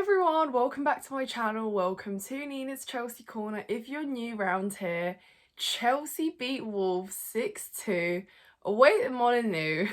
Everyone, welcome back to my channel. Welcome to Nina's Chelsea Corner. If you're new round here, Chelsea beat Wolves 6-2 away at Molineux.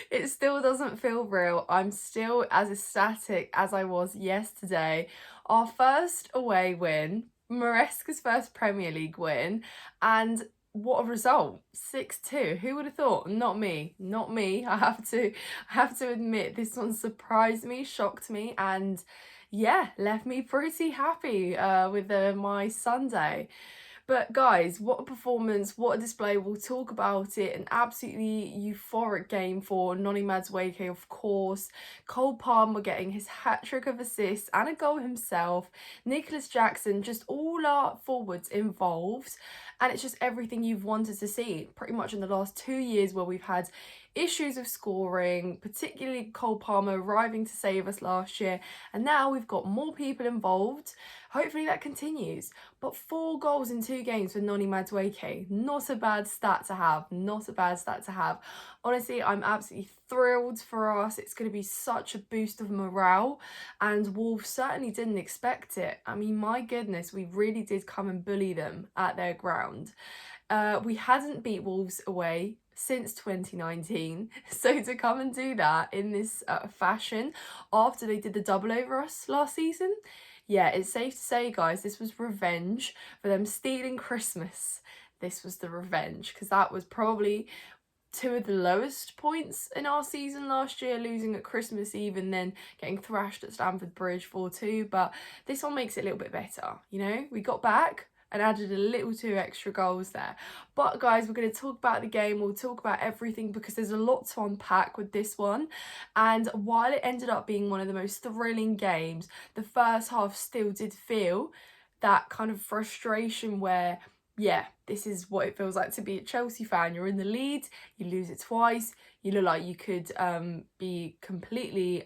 It still doesn't feel real. I'm still as ecstatic as I was yesterday. Our first away win, Maresca's first Premier League win, and what a result, 6-2. Who would have thought? Not me. I have to admit, this one surprised me, shocked me, and yeah, left me pretty happy with my Sunday. But guys, what a performance, what a display. We'll talk about it. An absolutely euphoric game for NONI MADUEKE, of course. Cole Palmer getting his hat-trick of assists and a goal himself. Nicholas Jackson, just all our forwards involved. And it's just everything you've wanted to see pretty much in the last 2 years, where we've had issues of scoring, particularly Cole Palmer arriving to save us last year, and now we've got more people involved. Hopefully that continues. But 4 goals in 2 games for NONI MADUEKE, not a bad stat to have. Honestly, I'm absolutely thrilled for us. It's going to be such a boost of morale, and Wolves certainly didn't expect it. I mean, my goodness, we really did come and bully them at their ground. We hadn't beat Wolves away since 2019, so to come and do that in this fashion after they did the double over us last season, yeah, it's safe to say, guys, this was revenge for them stealing Christmas. This was the revenge, because that was probably 2 of the lowest points in our season last year, losing at Christmas Eve and then getting thrashed at Stamford Bridge 4-2. But this one makes it a little bit better, you know? We got back and added a little 2 extra goals there. But guys, we're going to talk about the game. We'll talk about everything because there's a lot to unpack with this one. And while it ended up being one of the most thrilling games, the first half still did feel that kind of frustration where, yeah, this is what it feels like to be a Chelsea fan. You're in the lead, you lose it twice, you look like you could be completely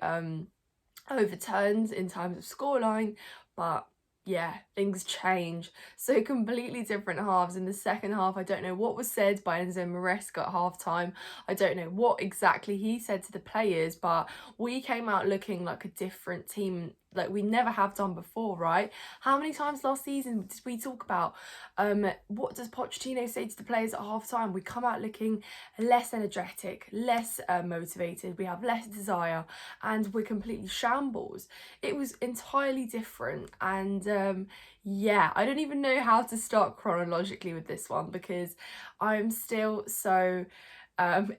overturned in terms of scoreline, but yeah, things change. So completely different halves. In the second half, I don't know what was said by Enzo Maresca at halftime. I don't know what exactly he said to the players, but we came out looking like a different team, like we never have done before, right? How many times last season did we talk about what does Pochettino say to the players at halftime? We come out looking less energetic, less motivated, we have less desire, and we're completely shambles. It was entirely different, and yeah, I don't even know how to start chronologically with this one because I'm still so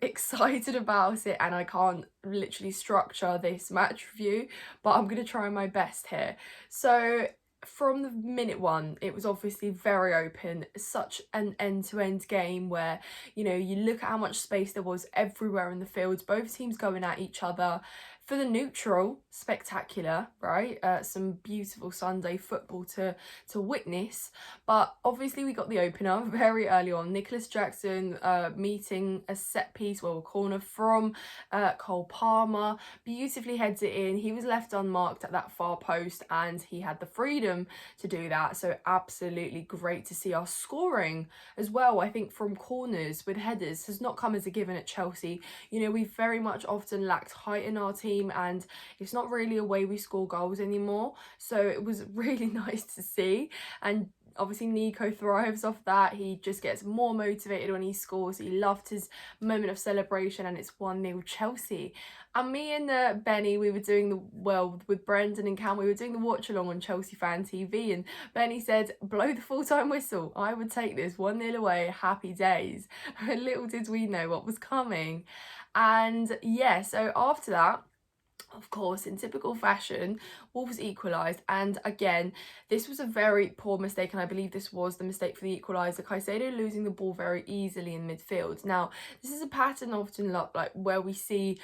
excited about it, and I can't literally structure this match review, but I'm going to try my best here. So from the minute one, it was obviously very open, such an end-to-end game where, you know, you look at how much space there was everywhere in the field, both teams going at each other. For the neutral, spectacular, right? Some beautiful Sunday football to witness. But obviously we got the opener very early on. Nicholas Jackson meeting a set piece, well, a corner from Cole Palmer. Beautifully heads it in. He was left unmarked at that far post and he had the freedom to do that. So absolutely great to see us scoring as well. I think from corners with headers has not come as a given at Chelsea. You know, we've very much often lacked height in our team, and it's not really a way we score goals anymore, so it was really nice to see. And obviously Nico thrives off that. He just gets more motivated when he scores. He loved his moment of celebration, and it's 1-0 Chelsea. And me and Benny, we were doing the, well, with Brendan and Cam, we were doing the watch along on Chelsea Fan TV, and Benny said, blow the full-time whistle. I would take this, 1-0 away, happy days. Little did we know what was coming. And yeah, so after that, of course, in typical fashion, Wolves equalised, and again, this was a very poor mistake, and I believe this was the mistake for the equaliser. Caicedo losing the ball very easily in midfield. Now, this is a pattern often like where we see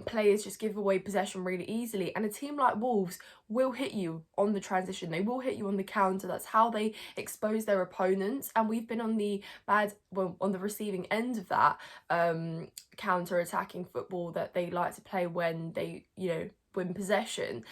players just give away possession really easily, and a team like Wolves will hit you on the transition. They will hit you on the counter. That's how they expose their opponents, and we've been on the on the receiving end of that counter-attacking football that they like to play when they, you know, win possession.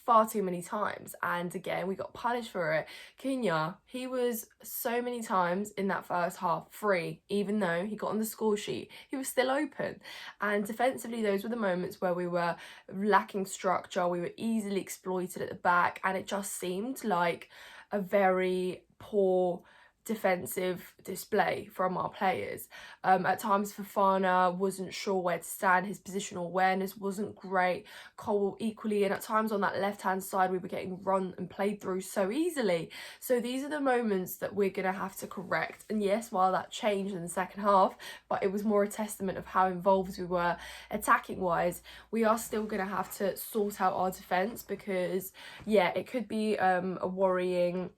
far too many times, and again we got punished for it. Cunha, he was so many times in that first half free, even though he got on the score sheet, he was still open. And defensively, those were the moments where we were lacking structure, we were easily exploited at the back, and it just seemed like a very poor defensive display from our players. At times Fofana wasn't sure where to stand, his positional awareness wasn't great, Cole equally, and at times on that left hand side we were getting run and played through so easily. So these are the moments that we're going to have to correct. And yes, while that changed in the second half, but it was more a testament of how involved we were attacking wise, we are still going to have to sort out our defence, because yeah, it could be a worrying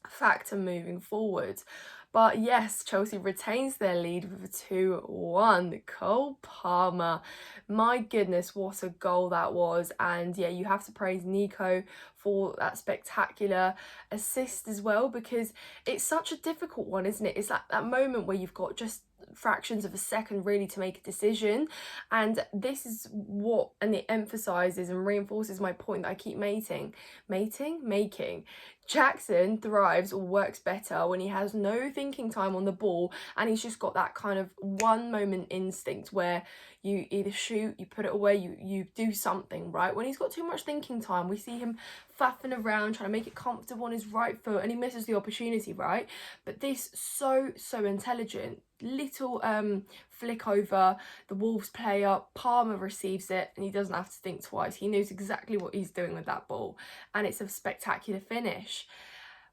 factor moving forward. But yes, Chelsea retains their lead with a 2-1. Cole Palmer, my goodness, what a goal that was. And yeah, you have to praise Nico for that spectacular assist as well, because it's such a difficult one, isn't it? It's that moment where you've got just fractions of a second really to make a decision, and this is what, and it emphasizes and reinforces my point that I keep making. Jackson thrives or works better when he has no thinking time on the ball, and he's just got that kind of one moment instinct where you either shoot, you put it away, you do something, right? When he's got too much thinking time, we see him faffing around trying to make it comfortable on his right foot, and he misses the opportunity, right? But this so intelligent little flick over the Wolves player, Palmer receives it and he doesn't have to think twice. He knows exactly what he's doing with that ball, and it's a spectacular finish.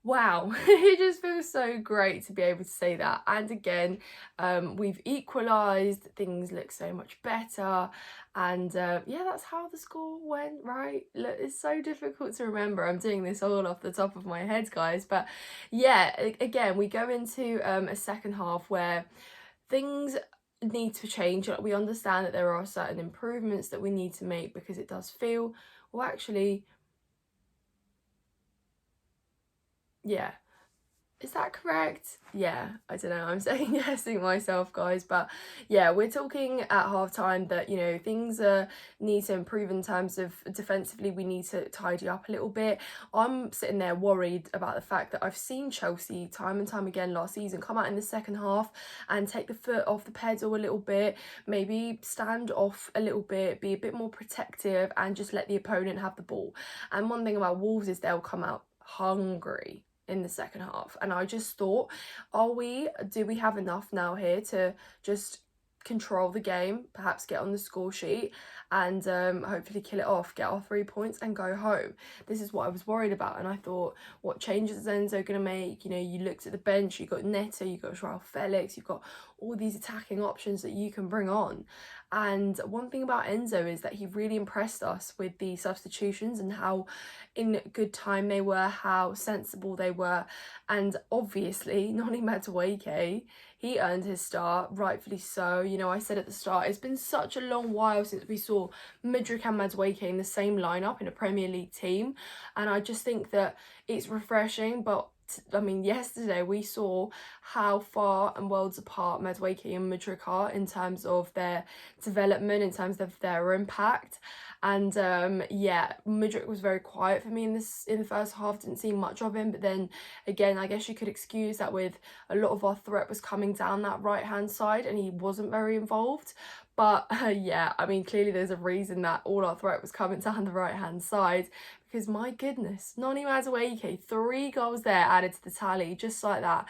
Wow, it just feels so great to be able to say that. And again, we've equalised, things look so much better, and yeah, that's how the score went, right? Look, it's so difficult to remember. I'm doing this all off the top of my head, guys, but yeah, again, we go into a second half where things need to change. We understand that there are certain improvements that we need to make, because it does feel, well, actually, yeah, is that correct? Yeah, I don't know, I'm second guessing myself, guys, but yeah, we're talking at half time that, you know, things need to improve in terms of defensively. We need to tidy up a little bit. I'm sitting there worried about the fact that I've seen Chelsea time and time again last season come out in the second half and take the foot off the pedal a little bit, maybe stand off a little bit, be a bit more protective, and just let the opponent have the ball. And one thing about Wolves is they'll come out hungry in the second half, and I just thought, do we have enough now here to just control the game, perhaps get on the score sheet, and hopefully kill it off, get our 3 points and go home? This is what I was worried about, and I thought, what changes is Enzo going to make? You know, you looked at the bench, you got Neto, you got Joao Felix, you've got all these attacking options that you can bring on. And one thing about Enzo is that he really impressed us with the substitutions and how in good time they were, how sensible they were. And obviously, Noni Madueke, he earned his start, rightfully so. You know, I said at the start, it's been such a long while since we saw Mudryk and Madueke in the same lineup in a Premier League team. And I just think that it's refreshing, but I mean, yesterday we saw how far and worlds apart Madueke and Mudryk are in terms of their development, in terms of their impact. And yeah, Mudryk was very quiet for me in the first half. Didn't see much of him, but then again, I guess you could excuse that with a lot of our threat was coming down that right hand side, and he wasn't very involved. But yeah, I mean, clearly there's a reason that all our threat was coming down the right hand side, because my goodness, Noni Madueke, 3 goals there added to the tally, just like that.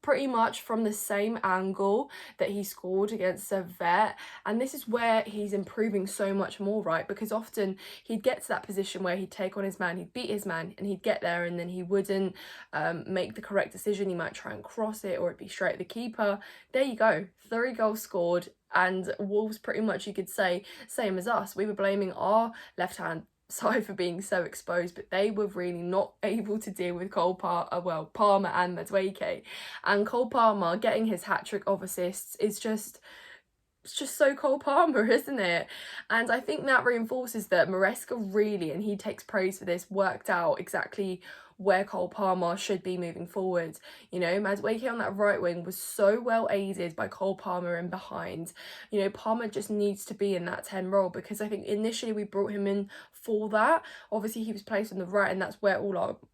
Pretty much from the same angle that he scored against Servette. And this is where he's improving so much more, right? Because often he'd get to that position where he'd take on his man, he'd beat his man, and he'd get there, and then he wouldn't make the correct decision. He might try and cross it, or it'd be straight at the keeper. There you go, 3 goals scored. And Wolves, pretty much you could say, same as us. We were blaming our left-hand side for being so exposed, but they were really not able to deal with Palmer and Madueke. And Cole Palmer getting his hat-trick of assists is just, it's just so Cole Palmer, isn't it? And I think that reinforces that Maresca really, and he takes praise for this, worked out exactly where Cole Palmer should be moving forward. You know, Madueke on that right wing was so well aided by Cole Palmer in behind. You know, Palmer just needs to be in that 10 role, because I think initially we brought him in for that. Obviously he was placed on the right, and that's where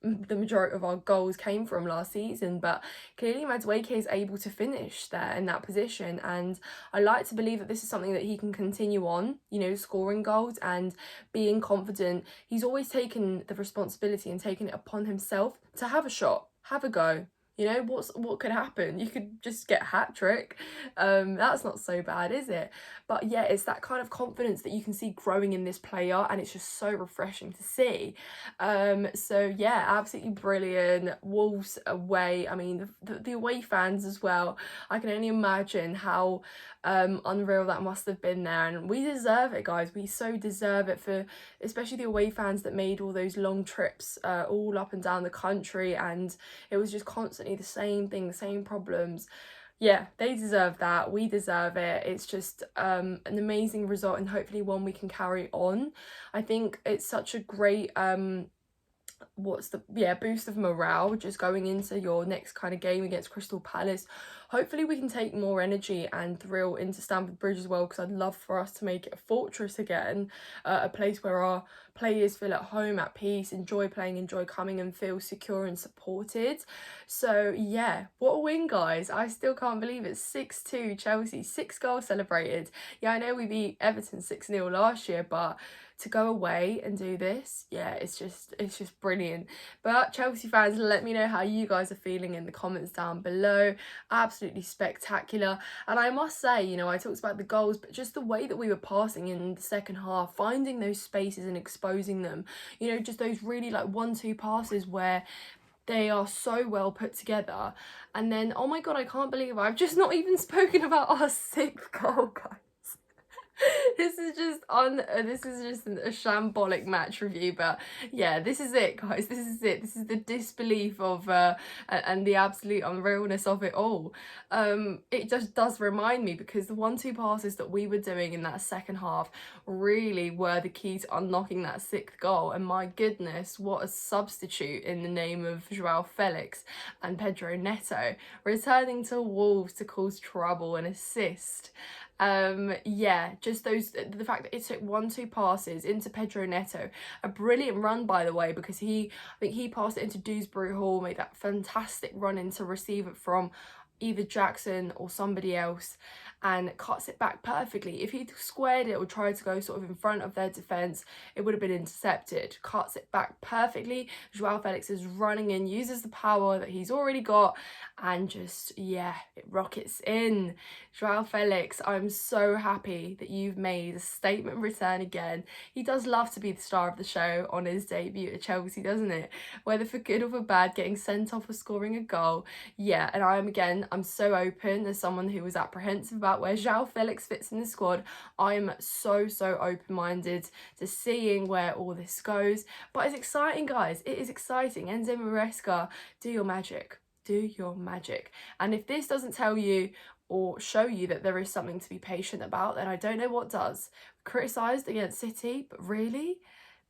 the majority of our goals came from last season, but clearly Madueke is able to finish there in that position, and I like to believe that this is something that he can continue on, you know, scoring goals and being confident. He's always taken the responsibility and taken it upon himself to have a shot, have a go. You know, what could happen? You could just get a hat trick. That's not so bad, is it? But yeah, it's that kind of confidence that you can see growing in this player, and it's just so refreshing to see. So yeah, absolutely brilliant. Wolves away. I mean, the away fans as well. I can only imagine how unreal that must have been there, and we deserve it, guys. We so deserve it, for especially the away fans that made all those long trips all up and down the country, and it was just constantly the same thing, the same problems. Yeah, they deserve that. We deserve it. It's just an amazing result, and hopefully one we can carry on. I think it's such a great boost of morale just going into your next kind of game against Crystal Palace. Hopefully we can take more energy and thrill into Stamford Bridge as well, because I'd love for us to make it a fortress again, a place where our players feel at home, at peace, enjoy playing, enjoy coming, and feel secure and supported. So yeah, what a win, guys. I still can't believe it. 6-2 Chelsea, 6 goals celebrated. Yeah, I know we beat Everton 6-0 last year, but to go away and do this, yeah, it's just brilliant. But Chelsea fans, let me know how you guys are feeling in the comments down below. Absolutely spectacular. And I must say, you know, I talked about the goals, but just the way that we were passing in the second half, finding those spaces and exposing them, you know, just those really like 1-2 passes where they are so well put together. And then, oh my god, I can't believe I've just not even spoken about our 6th goal, guys. This is just a shambolic match review, but yeah, this is it, guys. This is it. This is the disbelief of and the absolute unrealness of it all. It just does remind me, because the 1-2 passes that we were doing in that second half really were the key to unlocking that 6th goal. And my goodness, what a substitute in the name of Joao Felix and Pedro Neto, returning to Wolves to cause trouble and assist. Yeah, just the fact that it took 1-2 passes into Pedro Neto, a brilliant run, by the way, because I think he passed it into Dewsbury Hall, made that fantastic run in to receive it from either Jackson or somebody else, and cuts it back perfectly. If he'd squared it or tried to go sort of in front of their defence, it would have been intercepted. Cuts it back perfectly. Joao Felix is running in, uses the power that he's already got, and just, yeah, it rockets in. Joao Felix, I'm so happy that you've made a statement return again. He does love to be the star of the show on his debut at Chelsea, doesn't it? Whether for good or for bad, getting sent off for scoring a goal. Yeah, and I'm so open as someone who was apprehensive about where Joao Felix fits in the squad. I'm so open-minded to seeing where all this goes. But it's exciting, guys. It is exciting. Enzo Maresca, do your magic. Do your magic. And if this doesn't tell you or show you that there is something to be patient about, then I don't know what does. Criticised against City, but really,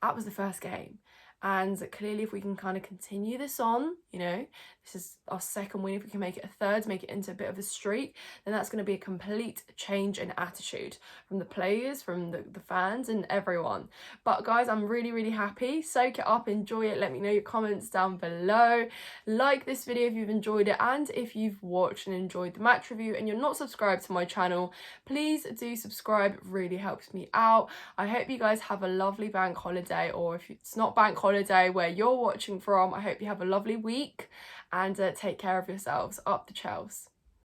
that was the first game. And clearly, if we can kind of continue this on, you know, this is our 2nd win. If we can make it a 3rd, make it into a bit of a streak, then that's going to be a complete change in attitude from the players, from the fans and everyone. But guys, I'm really happy. Soak it up, enjoy it. Let me know your comments down below. Like this video if you've enjoyed it, and if you've watched and enjoyed the match review and you're not subscribed to my channel, please do subscribe. It really helps me out. I hope you guys have a lovely bank holiday, or if it's not bank holiday where you're watching from, I hope you have a lovely week, and take care of yourselves. Up the Chels.